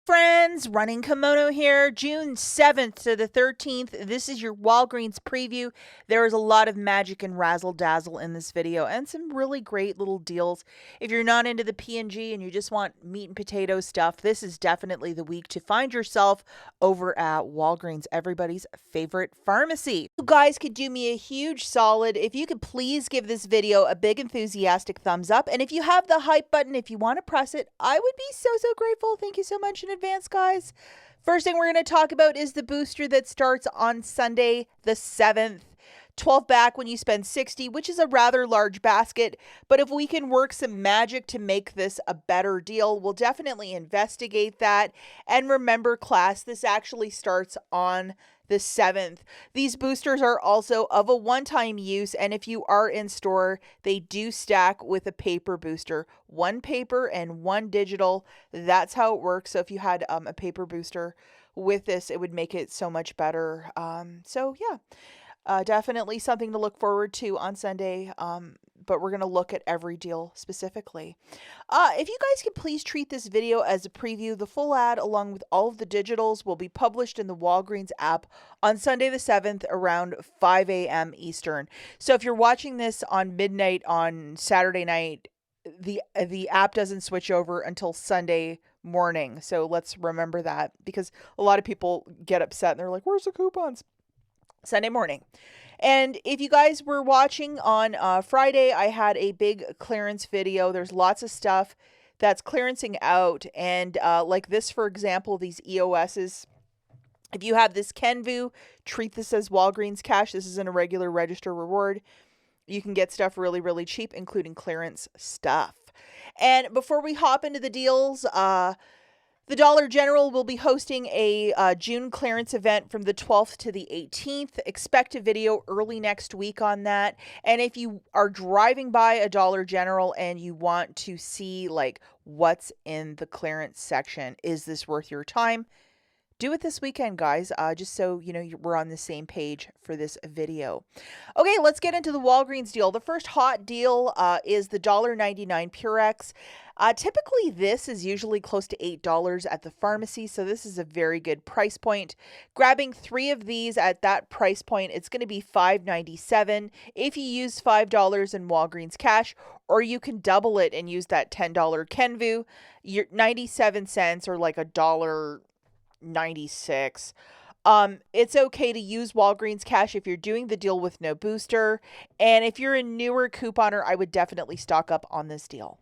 Friends, Running Kimono here, June 7th to the 13th. This is your Walgreens preview. There is a lot of magic and razzle dazzle in this video and some really great little deals. If you're not into the P&G and you just want meat and potato stuff, this is definitely the week to find yourself over at Walgreens, everybody's favorite pharmacy. You guys could do me a huge solid if you could please give this video a big enthusiastic thumbs up. And if you have the hype button, if you want to press it, I would be so grateful. Thank you so much in advance, guys. First thing we're going to talk about is the booster that starts on Sunday the 7th. 12 back when you spend 60, which is a rather large basket, but if we can work some magic to make this a better deal, we'll definitely investigate that. And remember, class, this actually starts on the 7th. These boosters are also of a one-time use, and if you are in store, they do stack with a paper booster. One paper and one digital. That's how it works. So if you had a paper booster with this, it would make it so much better. So yeah. Definitely something to look forward to on Sunday, but we're going to look at every deal specifically. If you guys could please treat this video as a preview, the full ad along with all of the digitals will be published in the Walgreens app on Sunday the 7th around 5 a.m. Eastern. So if you're watching this on midnight on Saturday night, the app doesn't switch over until Sunday morning. So let's remember that, because a lot of people get upset and they're like, where's the coupons? Sunday morning. And if you guys were watching on Friday, I had a big clearance video. There's lots of stuff that's clearancing out. And like this, for example, these EOSs. If you have this Kenvu, treat this as Walgreens cash. This isn't a regular register reward. You can get stuff really cheap, including clearance stuff. And before we hop into the deals, the Dollar General will be hosting a June clearance event from the 12th to the 18th. Expect a video early next week on that. And if you are driving by a Dollar General and you want to see like what's in the clearance section, is this worth your time? Do it this weekend, guys, just so you know we're on the same page for this video. Okay, let's get into the Walgreens deal. The first hot deal is the $1.99 Purex. Typically, this is usually close to $8 at the pharmacy, so this is a very good price point. Grabbing 3 of these at that price point, it's going to be $5.97 if you use $5 in Walgreens cash, or you can double it and use that $10 Kenvu. You're 97 cents or like $1.96. It's okay to use Walgreens cash if you're doing the deal with no booster. And if you're a newer couponer, I would definitely stock up on this deal.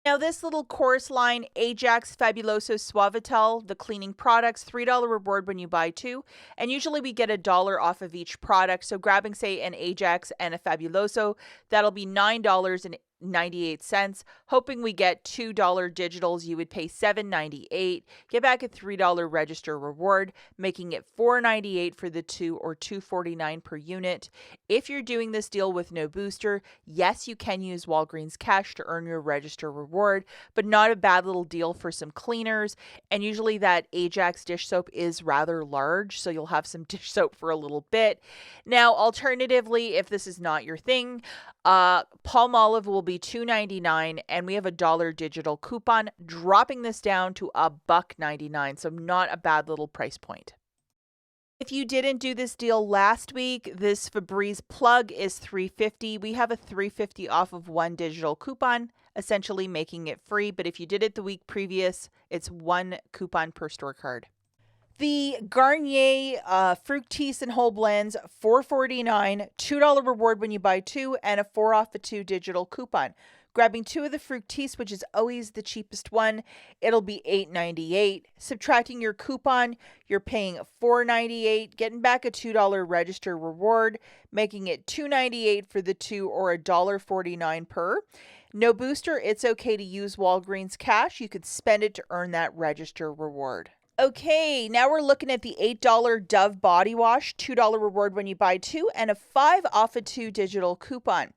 Now, this little chorus line, Ajax Fabuloso Suavitel, the cleaning products, $3 reward when you buy 2. And usually we get $1 off of each product. So grabbing, say, an Ajax and a Fabuloso, that'll be $9.98. Hoping we get $2 digitals, you would pay $7.98. Get back a $3 register reward, making it $4.98 for the 2 or $2.49 per unit. If you're doing this deal with no booster, yes, you can use Walgreens cash to earn your register reward, but not a bad little deal for some cleaners. And usually that Ajax dish soap is rather large, so you'll have some dish soap for a little bit. Now, alternatively, if this is not your thing, Palmolive will be $2.99, and we have a $1 digital coupon, dropping this down to $1.99, so not a bad little price point. If you didn't do this deal last week, this Febreze plug is $3.50. We have a $3.50 off of 1 digital coupon, essentially making it free, but if you did it the week previous, it's 1 coupon per store card. The Garnier Fructis and Whole Blends, $4.49, $2 reward when you buy 2, and a 4 off of 2 digital coupon. Grabbing 2 of the Fructis, which is always the cheapest one, it'll be $8.98. Subtracting your coupon, you're paying $4.98, getting back a $2 register reward, making it $2.98 for the 2 or $1.49 per. No booster, it's okay to use Walgreens cash. You could spend it to earn that register reward. Okay, now we're looking at the $8 Dove body wash, $2 reward when you buy 2, and a 5 off of 2 digital coupon.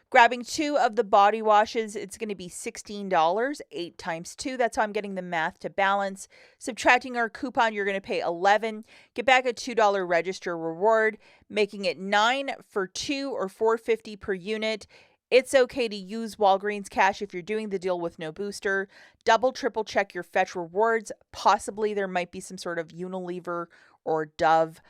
Grabbing 2 of the body washes, it's going to be $16, 8 times 2. That's how I'm getting the math to balance. Subtracting our coupon, you're going to pay $11. Get back a $2 register reward, making it $9 for 2 or $4.50 per unit. It's okay to use Walgreens cash if you're doing the deal with no booster. Double, triple check your fetch rewards. Possibly there might be some sort of Unilever or Dove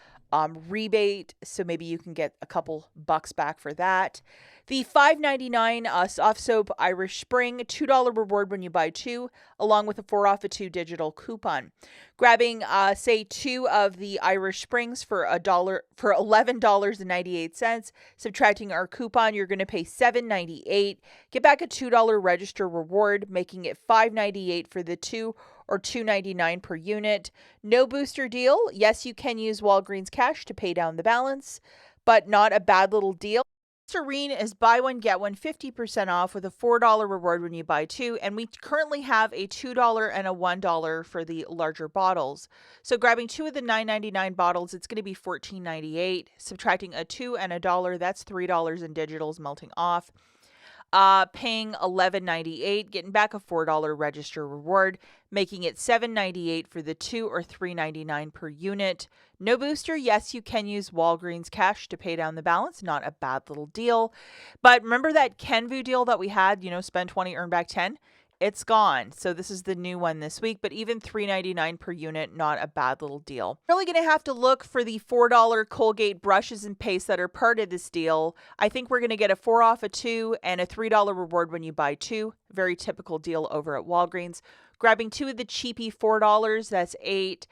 rebate, so maybe you can get a couple bucks back for that. The $5.99 soft soap Irish Spring $2 reward when you buy two, along with a 4 off a 2 digital coupon. Grabbing, say, two of the Irish Springs for $11.98. Subtracting our coupon, you're going to pay $7.98. Get back a $2 register reward, making it $5.98 for the two or $2.99 per unit. No booster deal. Yes, you can use Walgreens cash to pay down the balance, but not a bad little deal. Serene is buy one, get one 50% off with a $4 reward when you buy two. And we currently have a $2 and a $1 for the larger bottles. So grabbing two of the $9.99 bottles, it's going to be $14.98. Subtracting a $2 and a $1, that's $3 in digitals melting off. Paying $11.98, getting back a $4 register reward, making it $7.98 for the two or $3.99 per unit. No booster. Yes, you can use Walgreens cash to pay down the balance. Not a bad little deal. But remember that Kenvu deal that we had, spend 20, earn back 10? It's gone. So this is the new one this week, but even $3.99 per unit, not a bad little deal. Really going to have to look for the $4 Colgate brushes and paste that are part of this deal. I think we're going to get a 4 off a 2 and a $3 reward when you buy two. Very typical deal over at Walgreens. Grabbing two of the cheapy $4, that's 8.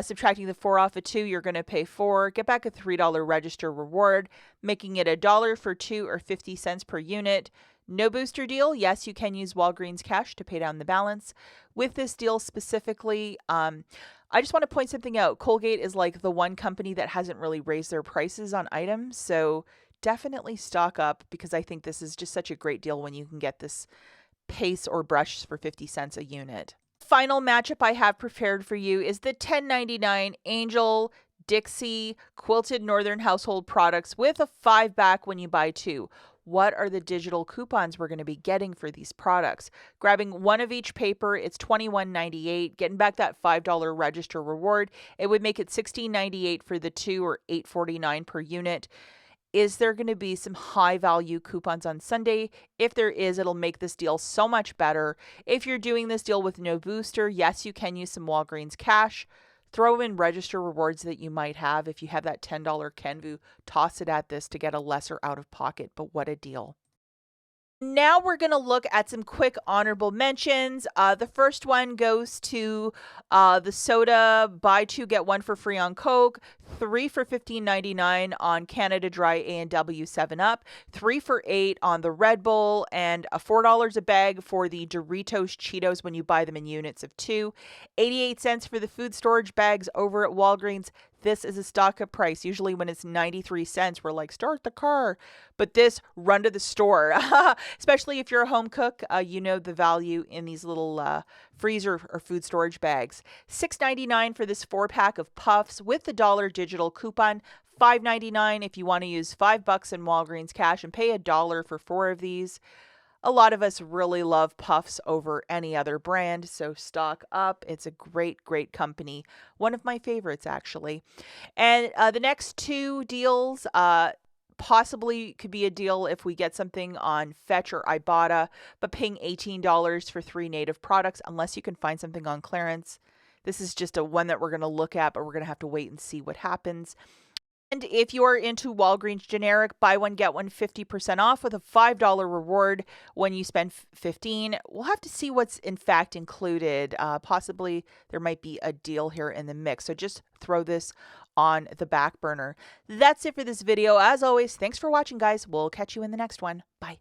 Subtracting the 4 off a 2, you're going to pay 4. Get back a $3 register reward, making it $1 for 2 or 50 cents per unit. No booster deal. Yes, you can use Walgreens cash to pay down the balance. With this deal specifically, I just want to point something out. Colgate is like the one company that hasn't really raised their prices on items. So definitely stock up, because I think this is just such a great deal when you can get this paste or brush for 50 cents a unit. Final matchup I have prepared for you is the $10.99 Angel Dixie Quilted Northern Household Products with a 5-back when you buy two. What are the digital coupons we're going to be getting for these products? Grabbing one of each paper, it's $21.98. Getting back that $5 register reward, it would make it $16.98 for the two or $8.49 per unit. Is there going to be some high value coupons on Sunday? If there is, it'll make this deal so much better. If you're doing this deal with no booster, yes, you can use some Walgreens cash. Throw in register rewards that you might have. If you have that $10 Kenvu, toss it at this to get a lesser out of pocket, but what a deal. Now we're going to look at some quick honorable mentions. The first one goes to the soda, buy two, get one for free on Coke, 3 for $15.99 on Canada Dry A&W 7-Up, 3 for $8 on the Red Bull, and $4 a bag for the Doritos Cheetos when you buy them in units of 2. 88 cents for the food storage bags over at Walgreens. This is a stock up price. Usually when it's 93 cents, we're like, start the car. But this, run to the store. Especially if you're a home cook, you know the value in these little freezer or food storage bags. $6.99 for this 4-pack of Puffs with the $1 digital coupon. $5.99 if you want to use $5 in Walgreens cash and pay $1 for 4 of these. A lot of us really love Puffs over any other brand, so stock up. It's a great, great company. One of my favorites, actually. And the next two deals possibly could be a deal if we get something on Fetch or IBOTTA, but paying $18 for 3 native products, unless you can find something on clearance. This is just a one that we're going to look at, but we're going to have to wait and see what happens. And if you are into Walgreens generic, buy one, get one 50% off with a $5 reward when you spend $15. We'll have to see what's in fact included. Possibly there might be a deal here in the mix. So just throw this on the back burner. That's it for this video. As always, thanks for watching, guys. We'll catch you in the next one. Bye.